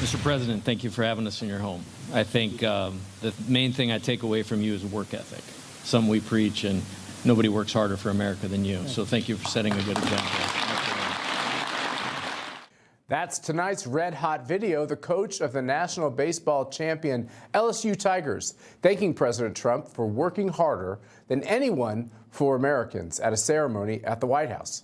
Mr. President, thank you for having us in your home. I think the main thing I take away from you is work ethic. Some we preach, and nobody works harder for America than you. So thank you for setting a good example. That's tonight's red hot video, the coach of the national baseball champion LSU Tigers, thanking President Trump for working harder than anyone for Americans at a ceremony at the White House.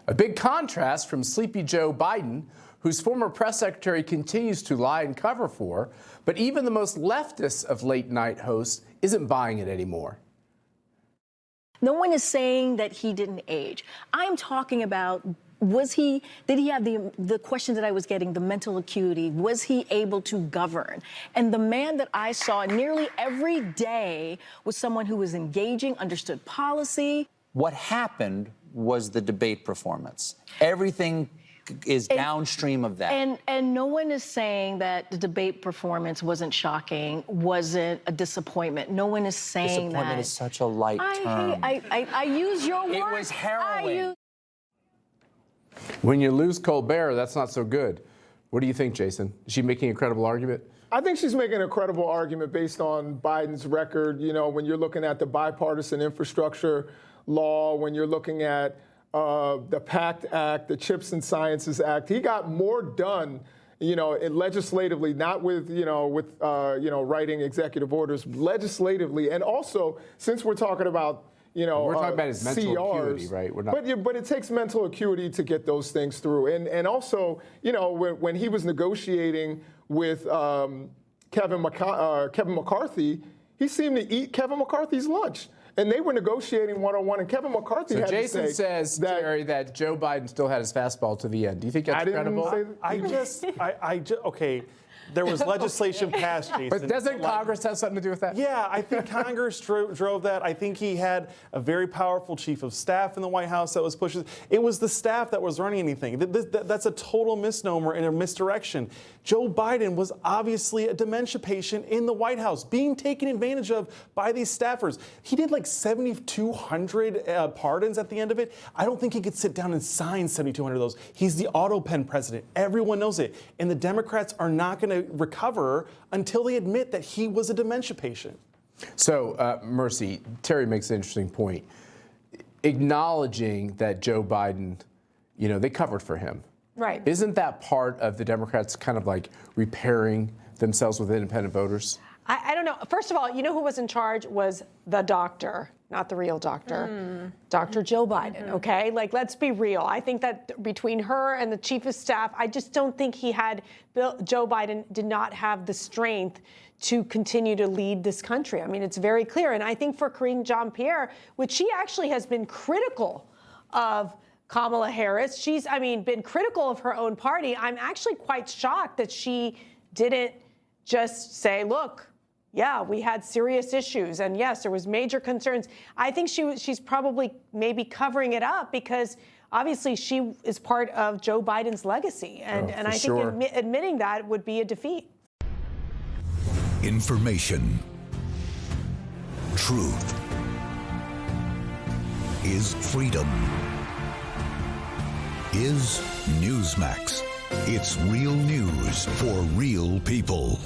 A big contrast from sleepy Joe Biden, whose former press secretary continues to lie and cover for, but even the most leftist of late-night hosts isn't buying it anymore. No one is saying that he didn't age. I'm talking about, did he have the questions that I was getting, the mental acuity? Was he able to govern? And the man that I saw nearly every day was someone who was engaging, understood policy. What happened was the debate performance. Everything is downstream of that. And no one is saying that the debate performance wasn't shocking, wasn't a disappointment. No one is saying that. Disappointment is such a light term. I use your word. It was harrowing. When you lose Colbert, that's not so good. What do you think, Jason? Is she making a credible argument? I think she's making a credible argument based on Biden's record. You know, when you're looking at the bipartisan infrastructure law, when you're looking at the PACT Act, the Chips and Sciences Act, he got more done, you know, legislatively, not with, writing executive orders, legislatively. And also, since we're talking about, we're talking about his mental CRs, acuity, right? We're not... but it takes mental acuity to get those things through. And also, when he was negotiating with Kevin McCarthy, he seemed to eat Kevin McCarthy's lunch. And they were negotiating one-on-one, and Kevin McCarthy had Jason to say says, Jerry, that Joe Biden still had his fastball to the end. Do you think that's credible? Okay, there was legislation passed, Jason. But doesn't Congress have something to do with that? Yeah, I think Congress drove that. I think he had a very powerful chief of staff in the White House that was pushing. It was the staff that was running anything. That's a total misnomer and a misdirection. Joe Biden was obviously a dementia patient in the White House, being taken advantage of by these staffers. He did like 7,200 pardons at the end of it. I don't think he could sit down and sign 7,200 of those. He's the auto pen president. Everyone knows it. And the Democrats are not going to recover until they admit that he was a dementia patient. So, Mercy, Terry makes an interesting point. Acknowledging that Joe Biden, they covered for him. Right. Isn't that part of the Democrats kind of like repairing themselves with independent voters? I don't know. First of all, who was in charge was the doctor, not the real doctor, Dr. Jill Biden, okay? Like, let's be real. I think that between her and the chief of staff, I just don't think Joe Biden did not have the strength to continue to lead this country. I mean, it's very clear. And I think for Karine Jean-Pierre, which she actually has been critical of Kamala Harris. She's, been critical of her own party. I'm actually quite shocked that she didn't just say, look, yeah, we had serious issues. And yes, there was major concerns. I think she's probably maybe covering it up because obviously she is part of Joe Biden's legacy. And I think admitting that would be a defeat. Information. Truth is freedom. Is Newsmax. It's real news for real people.